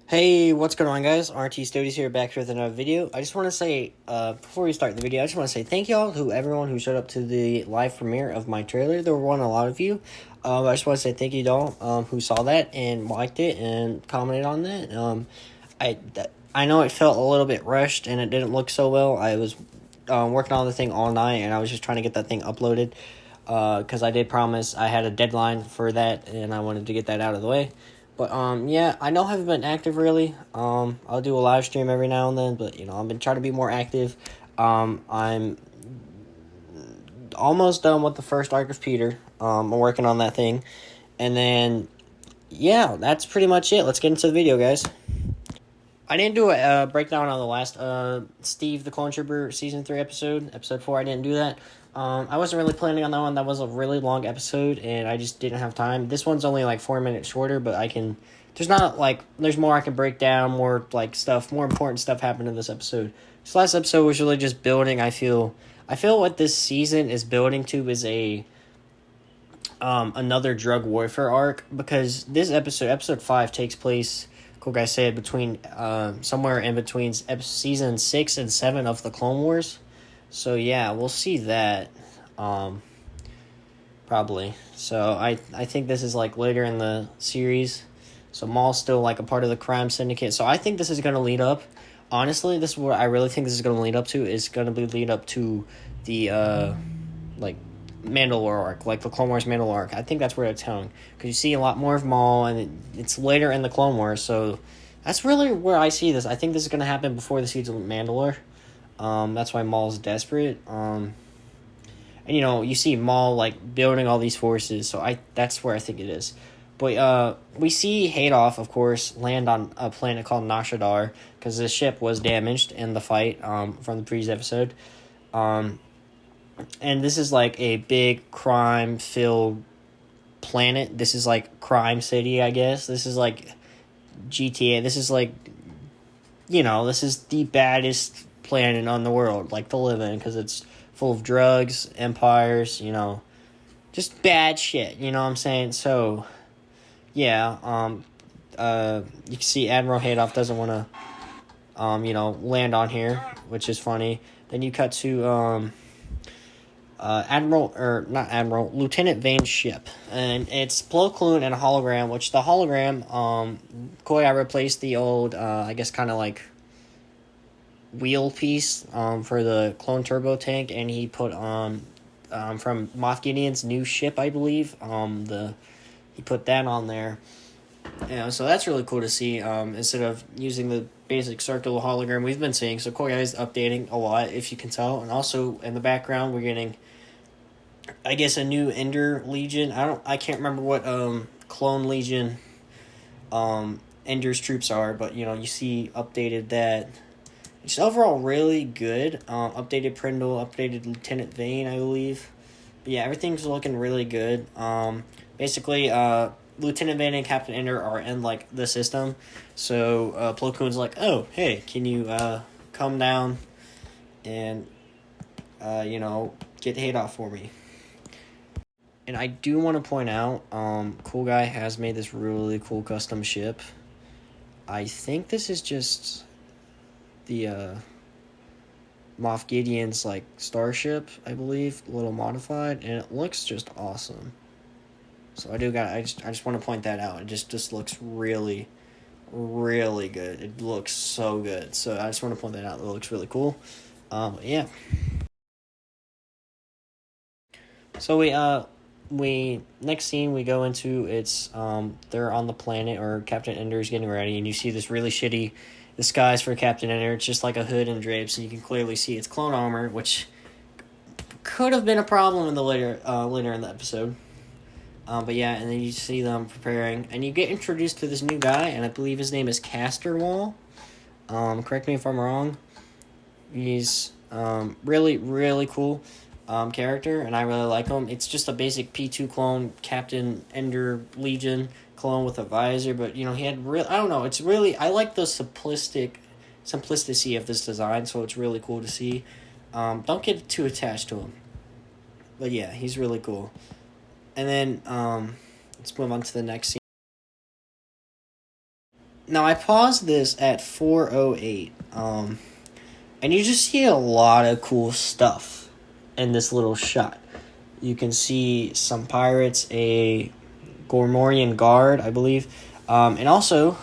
Hey, what's going on, guys? RT Studios here, back with another video. I just want to say, before we start the video, I just want to say thank y'all to everyone who showed up to the live premiere of my trailer. There were a lot of you. I just want to say thank you to all who saw that and liked it and commented on that. I know it felt a little bit rushed and it didn't look so well. I was working on the thing all night and I was just trying to get that thing uploaded because I did promise I had a deadline for that and I wanted to get that out of the way. But, yeah, I know I haven't been active, really. I'll do a live stream every now and then, but, I've been trying to be more active. I'm almost done with the first arc of Peter. I'm working on that thing. And then, yeah, that's pretty much it. Let's get into the video, guys. I didn't do a breakdown on the last Steve the Clonetrooper Season 3 episode. Episode 4, I didn't do that. I wasn't really planning on that one. That was a really long episode, and I just didn't have time. This one's only like 4 minutes shorter, but I can... There's more I can break down, more important stuff happened in this episode. This last episode was really just building, I feel what this season is building to is another drug warfare arc, because this episode 5 takes place... Cool guy said between somewhere in between season 6 and 7 of the Clone Wars. So yeah, we'll see that probably. So I think this is like later in the series. So Maul's still like a part of the crime syndicate. So I think this is going to lead up. Honestly, this is what I really think this is going to lead up to. Is going to lead up to the like Mandalore arc, like the Clone Wars Mandalore arc. I think that's where it's going, because you see a lot more of Maul, and it's later in the Clone Wars, so that's really where I see this. I think this is going to happen before the Siege of Mandalore. That's why Maul's desperate. And you see Maul like building all these forces, so that's where I think it is. But we see Haydoff, of course, land on a planet called Nashadar, because the ship was damaged in the fight from the previous episode. And this is like a big crime-filled planet. This is like Crime City, I guess. This is like GTA. This is like, this is the baddest planet on the world, like to live in, because it's full of drugs, empires, just bad shit, you know what I'm saying? So, yeah, you can see Admiral Haydoff doesn't want to, land on here, which is funny. Then you cut to, Lieutenant Vane's ship, and it's Plo Koon and a hologram, which the hologram, Koya replaced the old, I guess kind of like wheel piece, for the clone turbo tank, and he put from Moff Gideon's new ship, I believe, he put that on there. So that's really cool to see, instead of using the basic circular hologram we've been seeing. So Koya is updating a lot, if you can tell, and also in the background we're getting, I guess, a new Ender Legion. I can't remember what Clone Legion Ender's troops are, but you see updated that. It's overall really good. Updated Prindle, updated Lieutenant Vane, I believe. But yeah, everything's looking really good. Basically, Lieutenant Vane and Captain Ender are in like the system. So Plo Koon's like, oh, hey, can you come down and get Haydoff for me? And I do want to point out, Cool Guy has made this really cool custom ship. I think this is just the Moff Gideon's like starship, I believe, a little modified, and it looks just awesome. So I just want to point that out. It just looks really, really good. It looks so good. So I just want to point that out. It looks really cool. Yeah. So we next scene we go into, it's they're on the planet, or Captain Ender's getting ready, and you see this really shitty disguise for Captain Ender. It's just like a hood and drapes, so you can clearly see it's clone armor, which could have been a problem in the later in the episode. But yeah, and then you see them preparing, and you get introduced to this new guy, and I believe his name is Casterwall. Correct me if I'm wrong. He's really, really cool character, and I really like him. It's just a basic P2 clone, Captain Ender Legion clone with a visor, but he had I don't know, it's really, I like the simplicity of this design, so it's really cool to see. Don't get too attached to him, but yeah, he's really cool. And then let's move on to the next scene. Now, I paused this at 4:08, and you just see a lot of cool stuff in this little shot. You can see some pirates, a Gormorian guard, I believe, and also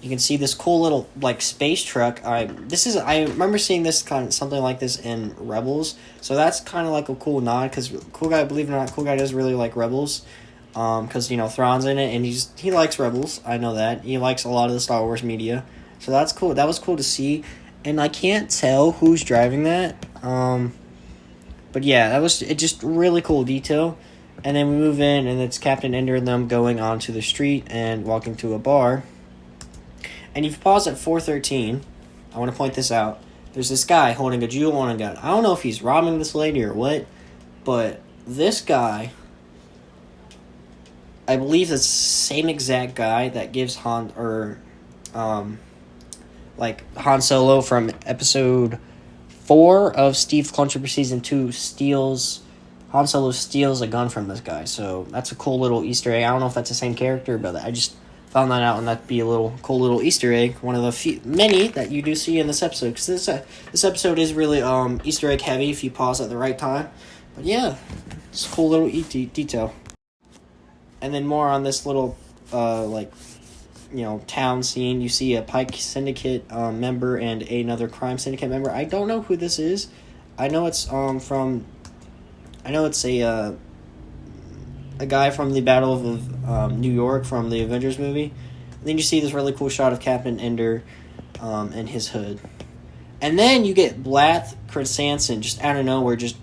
you can see this cool little like space truck. I remember seeing this something like this in Rebels, so that's kind of like a cool nod because Cool Guy, believe it or not, Cool Guy does really like Rebels, because Thrawn's in it and he likes Rebels. I know that he likes a lot of the Star Wars media, so that's cool. That was cool to see, and I can't tell who's driving that. But yeah, that was just really cool detail. And then we move in, and it's Captain Ender and them going onto the street and walking to a bar. And if you pause at 4:13, I want to point this out. There's this guy holding a jewel on a gun. I don't know if he's robbing this lady or what, but this guy, I believe it's the same exact guy that gives Han Solo from episode 4 of Steve's Clonetrooper Season 2 Han Solo steals a gun from this guy. So that's a cool little Easter egg. I don't know if that's the same character, but I just found that out, and that'd be a cool little Easter egg. One of the many that you do see in this episode. Because this episode is really Easter egg heavy if you pause at the right time. But yeah, it's a cool little detail. And then more on this little town scene. You see a Pike Syndicate member and another Crime Syndicate member. I don't know who this is. I know it's a guy from the Battle of New York from the Avengers movie. And then you see this really cool shot of Captain Ender and his hood. And then you get Blath Krrsantan just out of nowhere just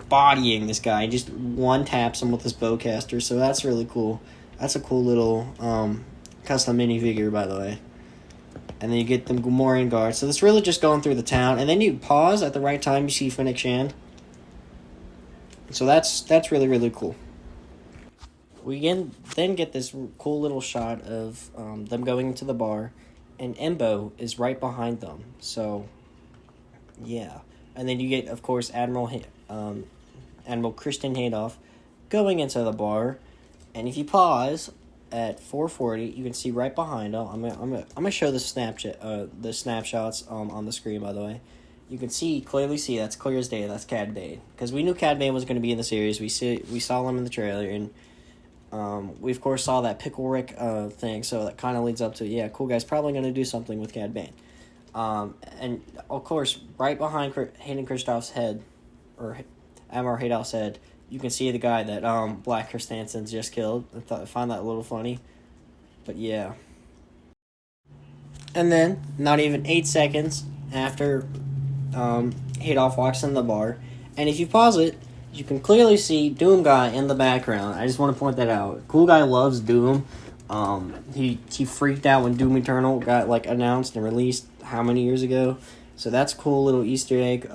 bodying this guy. Just one taps him with his bowcaster. So that's really cool. That's a cool little custom minifigure, by the way. And then you get the Gormorian guard. So it's really just going through the town. And then you pause at the right time. You see Fennec Shand. So that's really, really cool. We then get this cool little shot of them going into the bar, and Embo is right behind them. So, yeah. And then you get, of course, Admiral Christian Haydoff going into the bar. And if you pause at 4:40, you can see right behind them. I'm gonna show the snapshots on the screen, by the way. You can clearly see that's clear as day. That's Cad Bane, because we knew Cad Bane was going to be in the series. We saw him in the trailer, and we of course saw that Pickle Rick thing. So that kind of leads up to Cool Guy's probably going to do something with Cad Bane. And of course, right behind Hayden Christoph's head, or Admiral Haydoff's head, you can see the guy that Black Krrsantan's just killed. I find that a little funny, but yeah. And then, not even 8 seconds after Haydoff walks in the bar, and if you pause it, you can clearly see Doom Guy in the background. I just want to point that out. Cool Guy loves Doom. He freaked out when Doom Eternal got announced and released how many years ago. So that's a cool little Easter egg.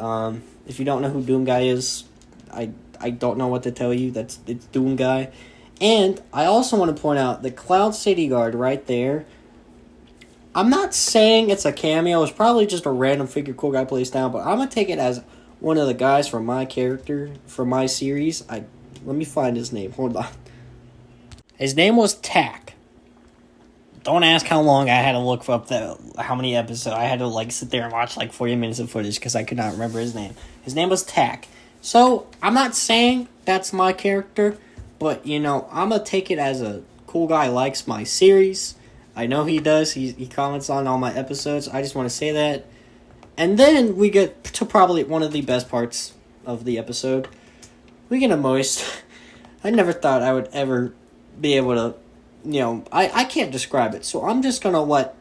If you don't know who Doom Guy is, I don't know what to tell you. It's Doom Guy. And I also want to point out the Cloud City Guard right there. I'm not saying it's a cameo. It's probably just a random figure Cool Guy placed down, but I'm going to take it as one of the guys from my character, from my series. Let me find his name. Hold on. His name was Tack. Don't ask how long I had to look up how many episodes. I had to sit there and watch 40 minutes of footage because I could not remember his name. His name was Tack. So, I'm not saying that's my character, but, I'm going to take it as a Cool Guy likes my series. I know he does. He comments on all my episodes. I just want to say that. And then we get to probably one of the best parts of the episode. We get a moist. I never thought I would ever be able to, I can't describe it. So I'm just going to let...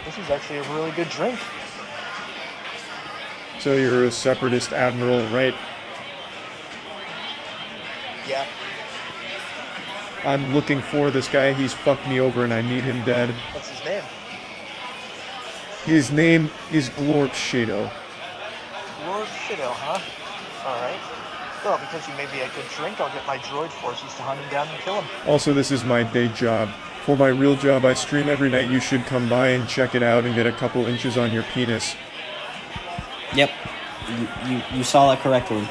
This is actually a really good drink. So you're a separatist admiral, right? Yeah. I'm looking for this guy. He's fucked me over and I need him dead. What's his name? His name is Glorp Shadow. Lord Shadow, huh? Alright. Well, because you made me a good drink, I'll get my droid forces to hunt him down and kill him. Also, this is my day job. For my real job, I stream every night. You should come by and check it out and get a couple inches on your penis. Yep. You saw that correctly.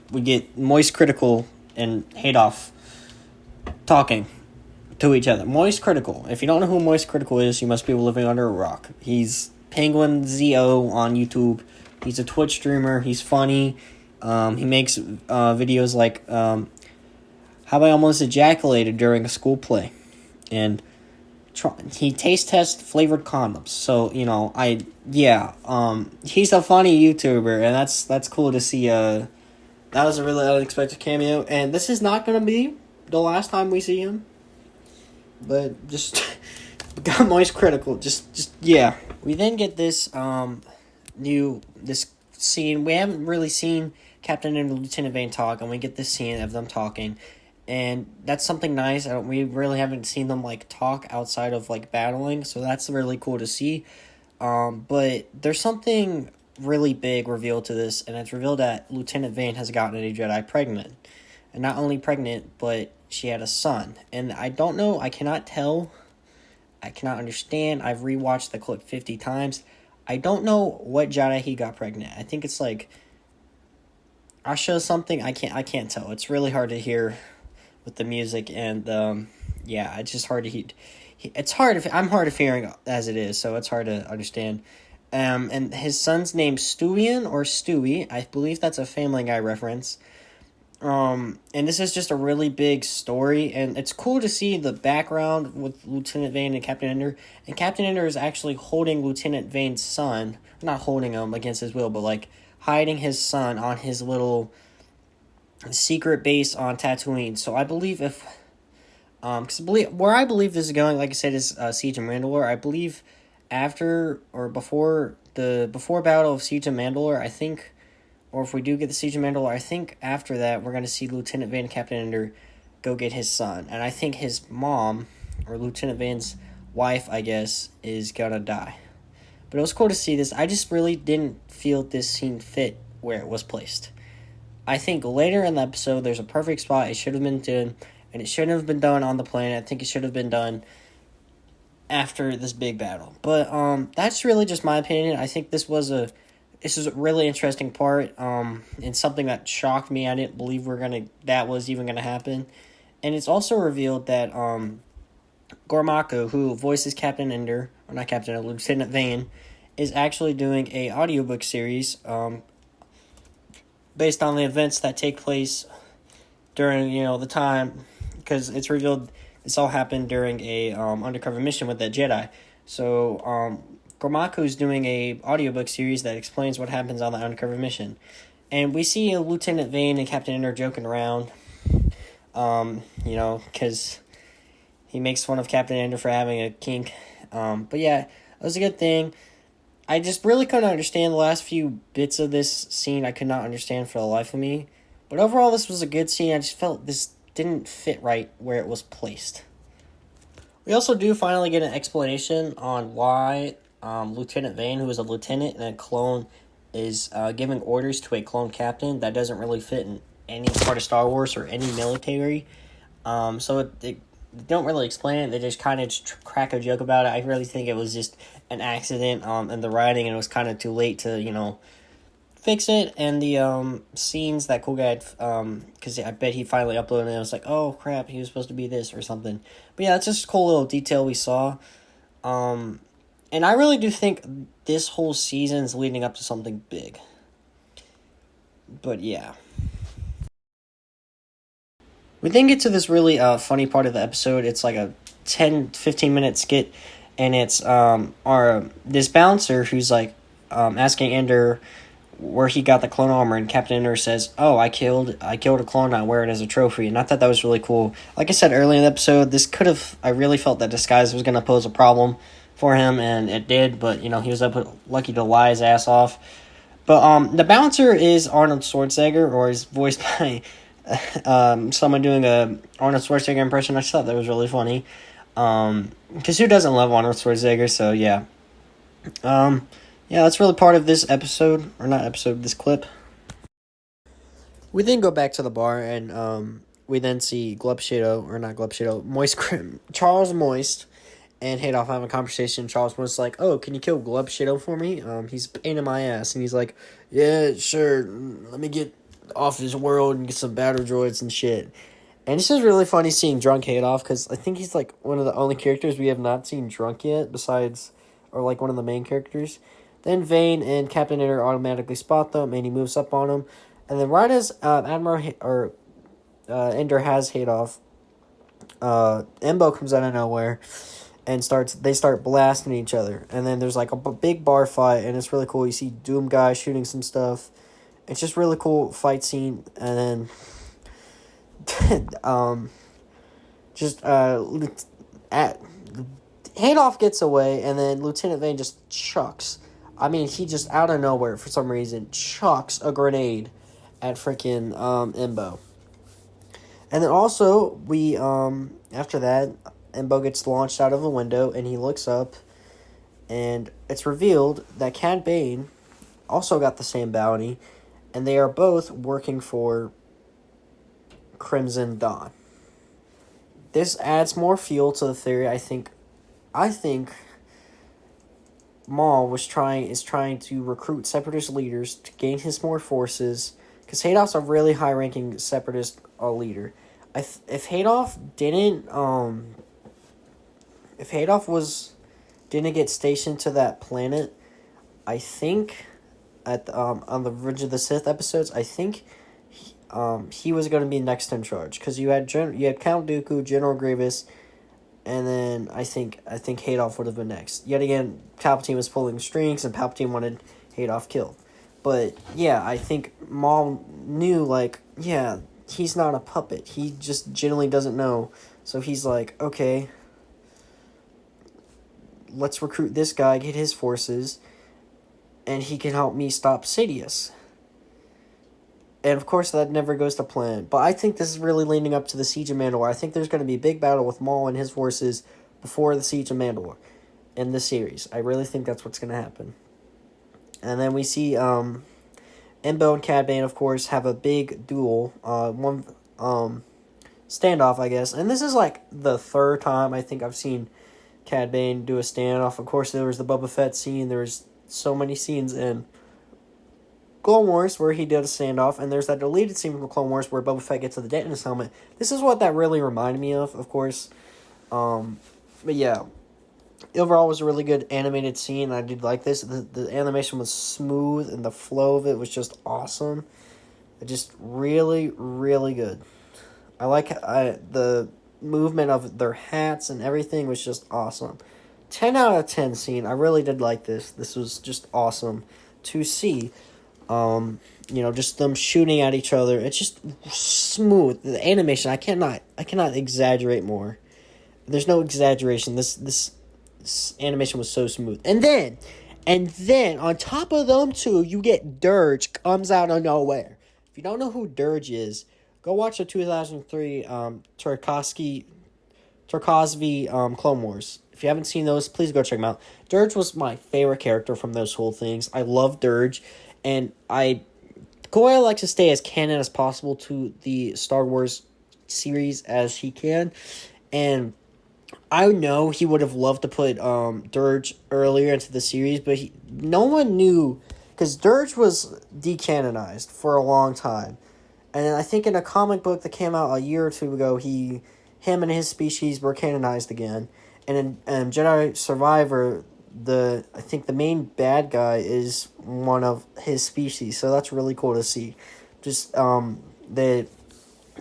We get Moist Critical and Haydoff talking to each other. Moist Critical. If you don't know who Moist Critical is, you must be living under a rock. He's Penguin ZO on YouTube. He's a Twitch streamer. He's funny. He makes videos like how I almost ejaculated during a school play, and he taste tests flavored condoms. So he's a funny YouTuber, and that's cool to see. That was a really unexpected cameo, and this is not gonna be the last time we see him. But just got Moist Critical. Just yeah. We then get this this scene. We haven't really seen Captain and Lieutenant Vane talk, and we get this scene of them talking, and that's something nice. We really haven't seen them talk outside of battling, so that's really cool to see. But there's something really big revealed to this, and it's revealed that Lieutenant Vane has gotten a Jedi pregnant, and not only pregnant, but she had a son. And I don't know. I cannot tell. I cannot understand. I've rewatched the clip 50 times. I don't know what Jedi he got pregnant. I think it's I'll show something. I can't tell. It's really hard to hear with the music, and it's just hard to hear. I'm hard of hearing as it is, so it's hard to understand. And his son's name's Stewian or Stewie. I believe that's a Family Guy reference. And this is just a really big story, and it's cool to see the background with Lieutenant Vane and Captain Ender. And Captain Ender is actually holding Lieutenant Vane's son, not holding him against his will, but hiding his son on his little secret base on Tatooine. So I believe where I believe this is going, like I said, is Siege of Mandalore. I believe after or before battle of Siege of Mandalore, I think. Or if we do get the Siege of Mandalore, I think after that we're going to see Lieutenant Vane and Captain Ender go get his son. And I think his mom, or Lieutenant Vane's wife, I guess, is going to die. But it was cool to see this. I just really didn't feel this scene fit where it was placed. I think later in the episode there's a perfect spot it should have been done, and it shouldn't have been done on the planet. I think it should have been done after this big battle. But that's really just my opinion. I think this is a really interesting part, and something that shocked me. I didn't believe that was even gonna happen. And it's also revealed that Gormako, who voices Captain Ender, or not Captain Ender, Lieutenant Vane, is actually doing a audiobook series based on the events that take place during the time, because it's revealed this all happened during a undercover mission with that Jedi. So Gormaku's doing a audiobook series that explains what happens on the undercover mission. And we see Lieutenant Vane and Captain Ender joking around, because he makes fun of Captain Ender for having a kink. But yeah, it was a good thing. I just really couldn't understand the last few bits of this scene. I could not understand for the life of me. But overall, this was a good scene. I just felt this didn't fit right where it was placed. We also do finally get an explanation on why Lieutenant Vane, who is a lieutenant and a clone, is giving orders to a clone captain. That doesn't really fit in any part of Star Wars or any military. So they don't really explain it. They just kind of crack a joke about it. I really think it was just an accident in the writing, and it was kind of too late to, fix it. And the scenes that cool guy had, because I bet he finally uploaded it, and it was like, oh crap, he was supposed to be this or something. But yeah, it's just a cool little detail we saw. And I really do think this whole season is leading up to something big. But yeah. We then get to this really funny part of the episode. It's like a 10-15 minute skit, and it's this bouncer who's asking Ender where he got the clone armor, and Captain Ender says, "Oh, I killed a clone. I wear it as a trophy." And I thought that was really cool. Like I said earlier in the episode, I really felt that disguise was going to pose a problem for him, and it did. But he was lucky to lie his ass off. But the bouncer is Arnold Schwarzenegger, or is voiced by someone doing a Arnold Schwarzenegger impression. I just thought that was really funny. Because who doesn't love Arnold Schwarzenegger? So yeah. Yeah, that's really part of this episode, or not episode, this clip. We then go back to the bar, and we then see Charles Moist and Haydoff having a conversation. Charles Moist is like, "Oh, can you kill Glub for me? He's a pain in my ass." And he's like, "Yeah, sure, let me get off this world and get some battle droids and shit." And it's just really funny seeing drunk Adolf, because I think he's like one of the only characters we have not seen drunk yet, besides, or like one of the main characters. Then Vane and Captain Enter automatically spot them, and he moves up on them. And then right as Ender has Adolf, Embo comes out of nowhere and they start blasting each other. And then there's like a big bar fight, and it's really cool. You see Doom Guy shooting some stuff. It's just really cool fight scene. And then Adolf gets away, and then Lieutenant Vane just chucks. I mean, he just out of nowhere for some reason chucks a grenade at freaking Embo. And then also we after that, Embo gets launched out of a window, and he looks up, and it's revealed that Cad Bane also got the same bounty, and they are both working for Crimson Dawn. This adds more fuel to the theory. I think Maul is trying to recruit Separatist leaders to gain his more forces, because Adolf's a really high-ranking Separatist leader. If Adolf didn't get stationed to that planet, I think on the Revenge of the Sith episodes, I think he was going to be next in charge, because you had Count Dooku, General Grievous, and then I think Adolf would have been next. Yet again, Palpatine was pulling strings, and Palpatine wanted Adolf killed. But yeah, I think Maul knew, like, yeah, he's not a puppet. He just genuinely doesn't know. So he's like, okay, let's recruit this guy, get his forces, and he can help me stop Sidious. And of course, that never goes to plan. But I think this is really leading up to the Siege of Mandalore. I think there's going to be a big battle with Maul and his forces before the Siege of Mandalore in the series. I really think that's what's going to happen. And then we see Embo and Cad Bane, of course, have a big duel. One standoff, I guess. And this is like the third time I think I've seen Cad Bane do a standoff. Of course, there was the Boba Fett scene. There was so many scenes in Clone Wars where he did a standoff, and there's that deleted scene from Clone Wars where Boba Fett gets to the detonus helmet. This is what that really reminded me of course. But yeah, overall, it was a really good animated scene. I did like this. The animation was smooth, and the flow of it was just awesome. Just really, really good. I like the movement of their hats and everything was just awesome. 10 out of 10 scene. I really did like this. This was just awesome to see. Just them shooting at each other. It's just smooth. The animation, I cannot exaggerate more. There's no exaggeration. This animation was so smooth. And then on top of them two, you get Dirge comes out of nowhere. If you don't know who Dirge is, go watch the 2003 Tarkovsky Clone Wars. If you haven't seen those, please go check them out. Dirge was my favorite character from those whole things. I love Dirge, and Goya likes to stay as canon as possible to the Star Wars series as he can, and I know he would have loved to put Dirge earlier into the series, but no one knew, because Dirge was decanonized for a long time. And then I think in a comic book that came out a year or two ago, him and his species were canonized again. And in Jedi Survivor, I think the main bad guy is one of his species, so that's really cool to see. Just they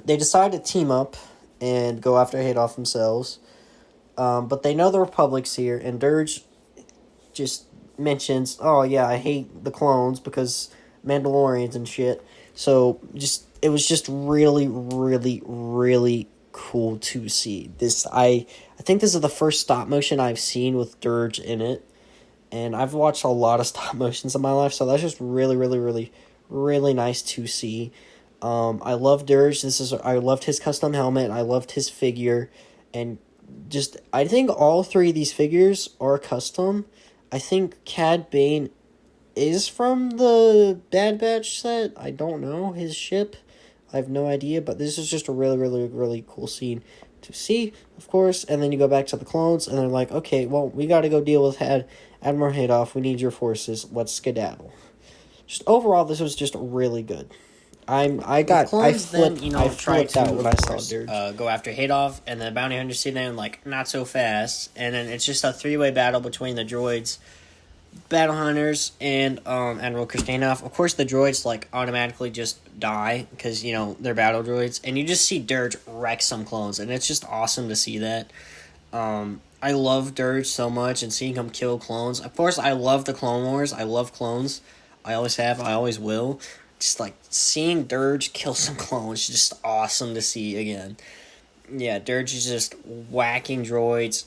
decide to team up and go after Adolf themselves. But they know the Republic's here, and Dirge just mentions, oh yeah, I hate the clones because Mandalorians and shit. So it was just really, really, really cool to see. I think this is the first stop motion I've seen with Dirge in it, and I've watched a lot of stop motions in my life, so that's just really, really, really, really nice to see. I love Dirge. I loved his custom helmet. I loved his figure, and I think all three of these figures are custom. I think Cad Bane is from the Bad Batch set. I don't know his ship. I have no idea, but this is just a really, really, really cool scene to see, of course. And then you go back to the clones, and they're like, okay, well, we got to go deal with Admiral Adolf. We need your forces. Let's skedaddle. Just overall, this was just really good. Clones then, I try flipped out to, when of I saw course, Dirge. go after Haydoff, and the bounty hunters see them, like, not so fast, and then it's just a three-way battle between the droids, battle hunters, and Admiral Kristanov. Of course, the droids, like, automatically just die, because, they're battle droids, and you just see Dirge wreck some clones, and it's just awesome to see that. I love Dirge so much, and seeing him kill clones. Of course, I love the Clone Wars. I love clones. I always have. I always will. Just, like, seeing Dirge kill some clones is just awesome to see again. Yeah, Dirge is just whacking droids.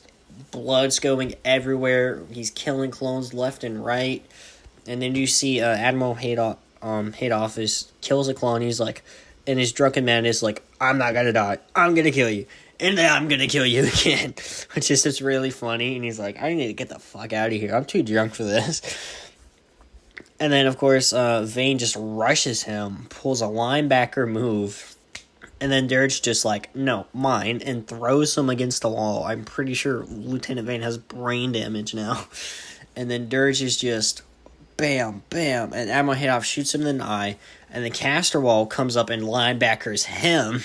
Blood's going everywhere. He's killing clones left and right. And then you see Admiral Haydoff kills a clone. He's like, in his drunken madness, like, I'm not gonna die. I'm gonna kill you. And then I'm gonna kill you again. Which is just really funny. And he's like, I need to get the fuck out of here. I'm too drunk for this. And then, of course, Vane just rushes him, pulls a linebacker move, and then Dirge just like, no, mine, and throws him against the wall. I'm pretty sure Lieutenant Vane has brain damage now. And then Dirge is just bam, bam, and Admiral Haydoff shoots him in the eye, and the caster wall comes up and linebackers him.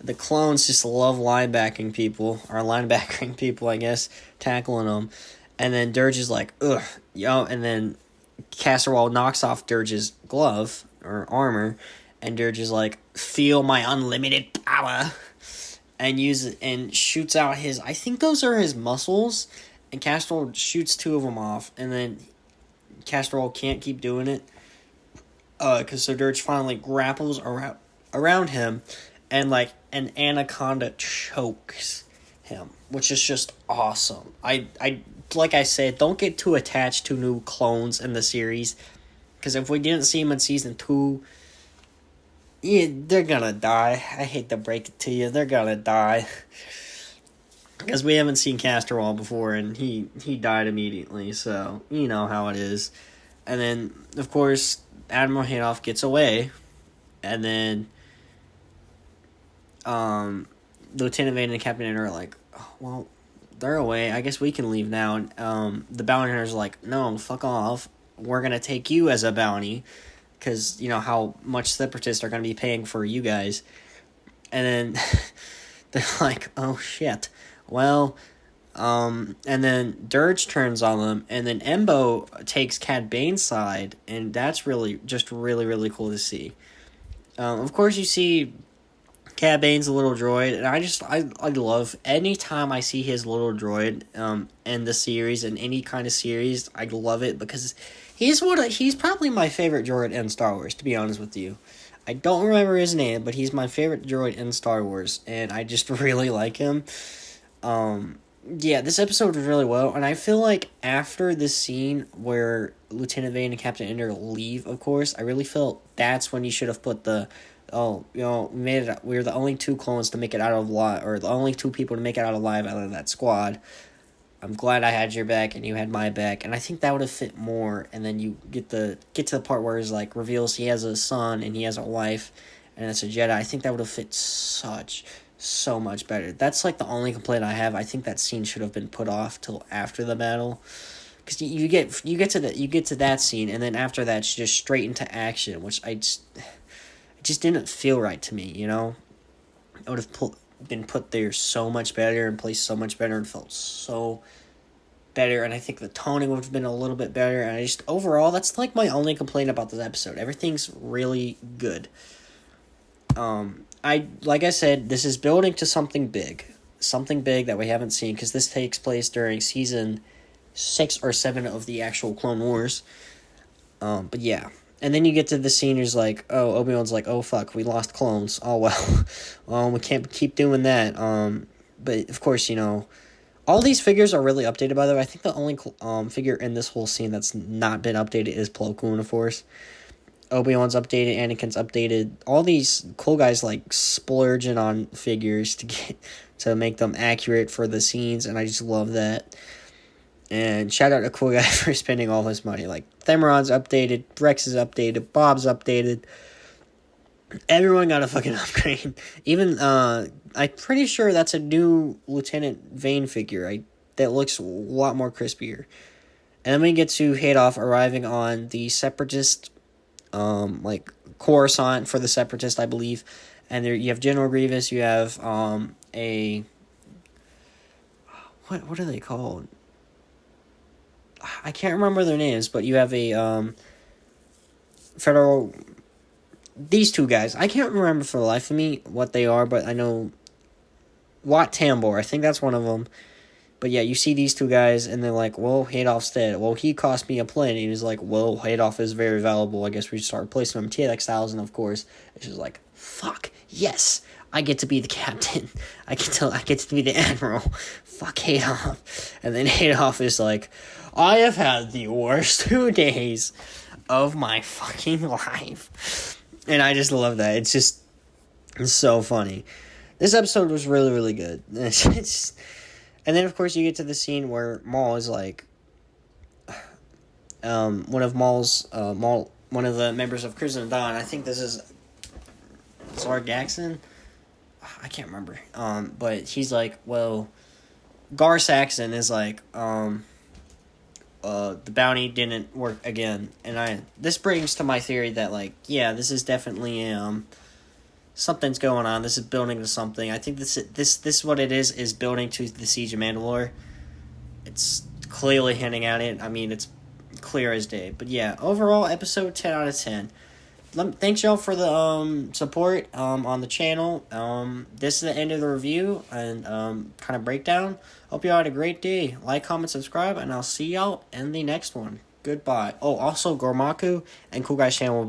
The clones just love linebackering people, or linebackering people, I guess, tackling them. And then Dirge is like, ugh, and then Casterwall knocks off Dirge's glove, or armor, and Dirge is like, feel my unlimited power, and shoots out his, I think those are his muscles, and Casterwall shoots two of them off, and then Casterwall can't keep doing it, because so Dirge finally grapples around him, and like an anaconda chokes him, which is just awesome. I like I said, don't get too attached to new clones in the series, because if we didn't see them in season 2, yeah, they're gonna die. I hate to break it to you, they're gonna die, because we haven't seen Casterwall before, and he died immediately, so you know how it is. And then, of course, Admiral Haydoff gets away, and then Lieutenant Vane and Captain Ender are like, oh, well, they're away. I guess we can leave now. And the bounty hunters are like, no, fuck off. We're going to take you as a bounty, because, how much separatists are going to be paying for you guys. And then they're like, oh, shit. Well, and then Dirge turns on them, and then Embo takes Cad Bane's side, and that's really really cool to see. Of course, you see Cad Bane's a little droid, and I love anytime I see his little droid in the series, in any kind of series. I love it, because he's probably my favorite droid in Star Wars, to be honest with you. I don't remember his name, but he's my favorite droid in Star Wars, and I just really like him. Yeah, this episode was really well, and I feel like after this scene where Lieutenant Vane and Captain Ender leave, of course, I really felt that's when you should have put the, we're the only 2 clones to make it out of live, or the only 2 people to make it out alive out of that squad. I'm glad I had your back and you had my back, and I think that would have fit more. And then you get to the part where he's like reveals he has a son and he has a wife, and it's a Jedi. I think that would have fit so much better. That's like the only complaint I have. I think that scene should have been put off till after the battle, because you get to that scene, and then after that it's just straight into action, which it just didn't feel right to me. It would have been put there so much better and placed so much better and felt so better, and I think the toning would have been a little bit better, and overall, that's like my only complaint about this episode. Everything's really good. Like I said, this is building to something big that we haven't seen, because this takes place during season 6 or 7 of the actual Clone Wars. But yeah. And then you get to the scene, who's like, oh, Obi-Wan's like, oh, fuck, we lost clones. Oh, well. We can't keep doing that. But, of course, all these figures are really updated, by the way. I think the only figure in this whole scene that's not been updated is Plo Koon, of course. Obi-Wan's updated, Anakin's updated. All these cool guys, like, splurging on figures to make them accurate for the scenes, and I just love that. And shout out to Cool Guy for spending all his money. Like, Themeron's updated, Rex is updated, Bob's updated. Everyone got a fucking upgrade. Even, I'm pretty sure that's a new Lieutenant Vane figure. That looks a lot more crispier. And then we get to Haydoff arriving on the Separatist like Coruscant for the Separatists, I believe. And there you have General Grievous. You have a what are they called? I can't remember their names, but you have a federal. These two guys, I can't remember for the life of me what they are, but I know Wat Tambor. I think that's one of them. But yeah, you see these two guys, and they're like, well, Adolf's dead. Well, he cost me a planet. He was like, well, Adolf is very valuable. I guess we should start replacing him. TX-1000, of course. It's just like, fuck, yes, I get to be the captain. I get to be the admiral. Fuck Adolf. And then Adolf is like, I have had the worst 2 days of my fucking life. And I just love that. It's so funny. This episode was really, really good. And then, of course, you get to the scene where Maul is like, one of the members of Crimson Dawn. I think this is Zar Gaxon. I can't remember. But he's like, well, Gar Saxon is like, the bounty didn't work again, and this brings to my theory that, like, yeah, this is definitely something's going on. This is building to something. I think this what it is building to the Siege of Mandalore. It's clearly hinting at it. I mean, it's clear as day. But yeah, overall, episode 10 out of 10. Thanks y'all for the support on the channel. This is the end of the review and kind of breakdown. Hope y'all had a great day. Like, comment, subscribe, and I'll see y'all in the next one. Goodbye. Oh, also, Gormaku and Cool Guys channel will